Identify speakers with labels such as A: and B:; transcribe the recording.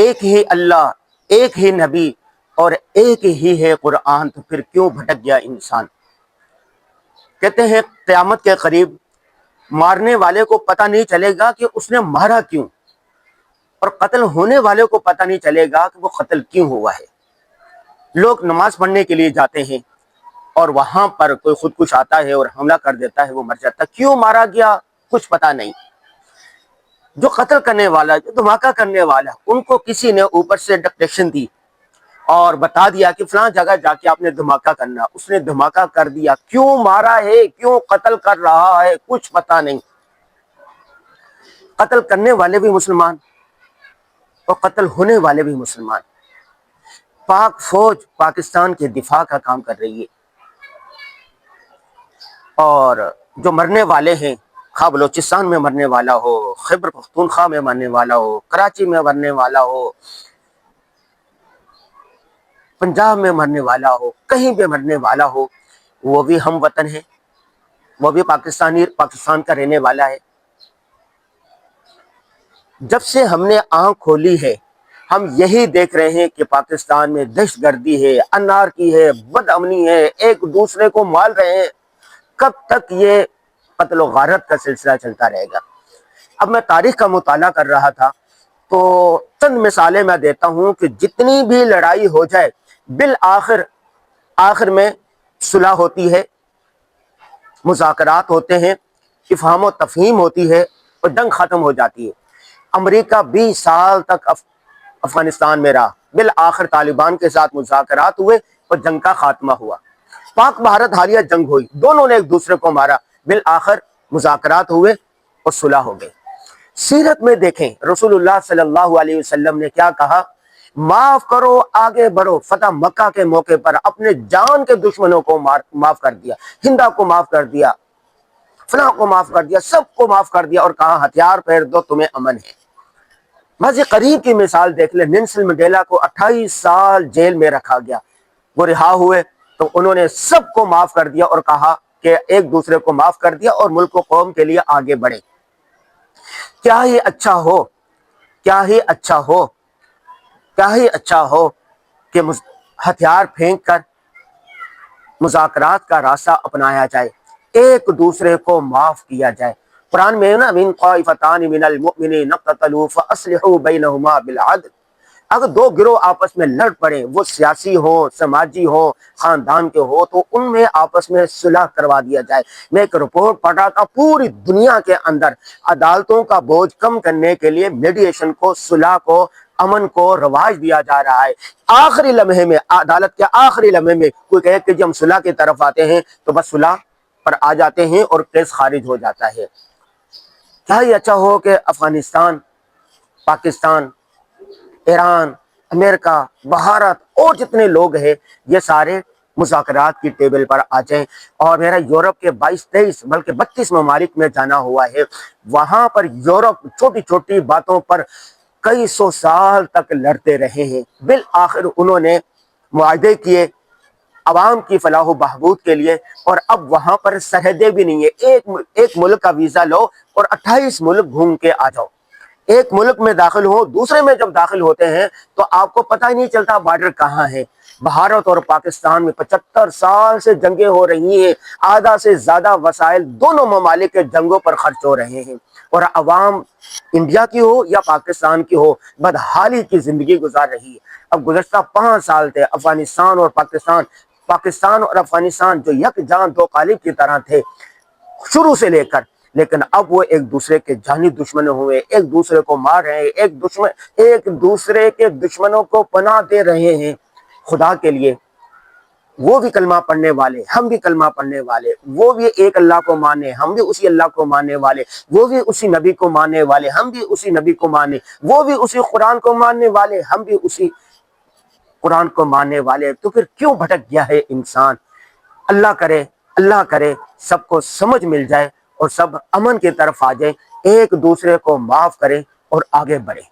A: ایک ہی اللہ، ایک ہی نبی اور ایک ہی ہے قرآن، تو پھر کیوں بھٹک گیا انسان؟ کہتے ہیں قیامت کے قریب مارنے والے کو پتہ نہیں چلے گا کہ اس نے مارا کیوں، اور قتل ہونے والے کو پتہ نہیں چلے گا کہ وہ قتل کیوں ہوا ہے۔ لوگ نماز پڑھنے کے لیے جاتے ہیں اور وہاں پر کوئی خودکش آتا ہے اور حملہ کر دیتا ہے، وہ مر جاتا ہے، کیوں مارا گیا کچھ پتہ نہیں۔ جو قتل کرنے والا، جو دھماکہ کرنے والا، ان کو کسی نے اوپر سے ڈکٹیشن دی اور بتا دیا کہ فلاں جگہ جا کے آپ نے دھماکہ کرنا، اس نے دھماکہ کر دیا، کیوں مارا ہے، کیوں قتل کر رہا ہے، کچھ پتہ نہیں۔ قتل کرنے والے بھی مسلمان اور قتل ہونے والے بھی مسلمان۔ پاک فوج پاکستان کے دفاع کا کام کر رہی ہے، اور جو مرنے والے ہیں، خواہ بلوچستان میں مرنے والا ہو، خیبر پختونخوا میں مرنے والا ہو، کراچی میں مرنے والا ہو، پنجاب میں مرنے والا ہو، کہیں بھی مرنے والا ہو، وہ بھی ہم وطن ہے، وہ بھی پاکستان کا رہنے والا ہے۔ جب سے ہم نے آنکھ کھولی ہے، ہم یہی دیکھ رہے ہیں کہ پاکستان میں دہشت گردی ہے، انارکی ہے، بد امنی ہے، ایک دوسرے کو مار رہے ہیں۔ کب تک یہ قتل و غارت کا سلسلہ چلتا رہے گا؟ اب میں تاریخ کا مطالعہ کر رہا تھا تو چند مثالیں میں دیتا ہوں کہ جتنی بھی لڑائی ہو جائے، آخر میں صلح ہوتی ہے، مذاکرات ہوتے ہیں، افہام و تفہیم ہوتی ہے اور جنگ ختم ہو جاتی ہے۔ امریکہ 20 سال تک افغانستان میں رہا، بالآخر طالبان کے ساتھ مذاکرات ہوئے اور جنگ کا خاتمہ ہوا۔ پاک بھارت حالیہ جنگ ہوئی، دونوں نے ایک دوسرے کو مارا، بالآخر مذاکرات ہوئے اور صلح ہو گئی۔ سیرت میں دیکھیں رسول اللہ صلی اللہ علیہ وسلم نے کیا کہا؟ معاف کرو، آگے بڑھو۔ فتح مکہ کے موقع پر اپنے جان کے دشمنوں کو معاف کر دیا، ہندا کو معاف کر دیا، فلاں کو معاف کر دیا، سب کو معاف کر دیا اور کہا ہتھیار پھیر دو، تمہیں امن ہے۔ ماضی قریب کی مثال دیکھ لیں، نیلسن منڈیلا کو 28 سال جیل میں رکھا گیا، وہ رہا ہوئے تو انہوں نے سب کو معاف کر دیا اور کہا کہ ایک دوسرے کو معاف کر دیا اور ملک و قوم کے لیے آگے بڑھے۔ کیا ہی اچھا ہو، کیا ہی اچھا ہو، کیا ہی اچھا ہو کہ ہتھیار پھینک کر مذاکرات کا راستہ اپنایا جائے، ایک دوسرے کو معاف کیا جائے۔ قرآن میں نا من طائفتان من المؤمنین اقتتلوا فاصلحوا بینہما بالعدل، اگر دو گروہ آپس میں لڑ پڑے، وہ سیاسی ہو، سماجی ہو، خاندان کے ہو، تو ان میں آپس میں صلح کروا دیا جائے۔ میں ایک رپورٹ پڑھ رہا تھا، پوری دنیا کے اندر عدالتوں کا بوجھ کم کرنے کے لیے میڈیشن کو، صلح کو، امن کو رواج دیا جا رہا ہے۔ آخری لمحے میں، عدالت کے آخری لمحے میں کوئی کہے کہ جب ہم صلح کی طرف آتے ہیں تو بس صلح پر آ جاتے ہیں اور کیس خارج ہو جاتا ہے۔ کیا ہی اچھا ہو کہ افغانستان، پاکستان، ایران، امریکہ، بھارت اور جتنے لوگ ہیں، یہ سارے مذاکرات کی ٹیبل پر آ جائیں۔ اور میرا یورپ کے 22-23 بلکہ 32 ممالک میں جانا ہوا ہے، وہاں پر یورپ چھوٹی چھوٹی باتوں پر کئی سو سال تک لڑتے رہے ہیں، بالآخر انہوں نے معاہدے کیے عوام کی فلاح و بہبود کے لیے، اور اب وہاں پر سرحدیں بھی نہیں ہے۔ ایک ملک کا ویزا لو اور 28 ملک گھوم کے آ جاؤ۔ ایک ملک میں داخل ہو، دوسرے میں جب داخل ہوتے ہیں تو آپ کو پتہ ہی نہیں چلتا بارڈر کہاں ہے۔ بھارت اور پاکستان میں 75 سال سے جنگیں ہو رہی ہیں، آدھا سے زیادہ وسائل دونوں ممالک کے جنگوں پر خرچ ہو رہے ہیں، اور عوام انڈیا کی ہو یا پاکستان کی ہو بدحالی کی زندگی گزار رہی ہے۔ اب گزشتہ 5 سال تھے افغانستان اور پاکستان اور افغانستان جو یک جان دو قالب کی طرح تھے شروع سے لے کر، لیکن اب وہ ایک دوسرے کے جانی دشمن ہوئے، ایک دوسرے کو مار رہے ہیں، ایک دوسرے کے دشمنوں کو پناہ دے رہے ہیں۔ خدا کے لیے وہ بھی کلمہ پڑھنے والے، ہم بھی کلمہ پڑھنے والے، وہ بھی ایک اللہ کو مانے، ہم بھی اسی اللہ کو ماننے والے، وہ بھی اسی نبی کو ماننے والے، ہم بھی اسی نبی کو مانے، وہ بھی اسی قرآن کو ماننے والے، ہم بھی اسی قرآن کو ماننے والے، تو پھر کیوں بھٹک گیا ہے انسان؟ اللہ کرے سب کو سمجھ مل جائے اور سب امن کی طرف آ جائیں، ایک دوسرے کو معاف کریں اور آگے بڑھیں۔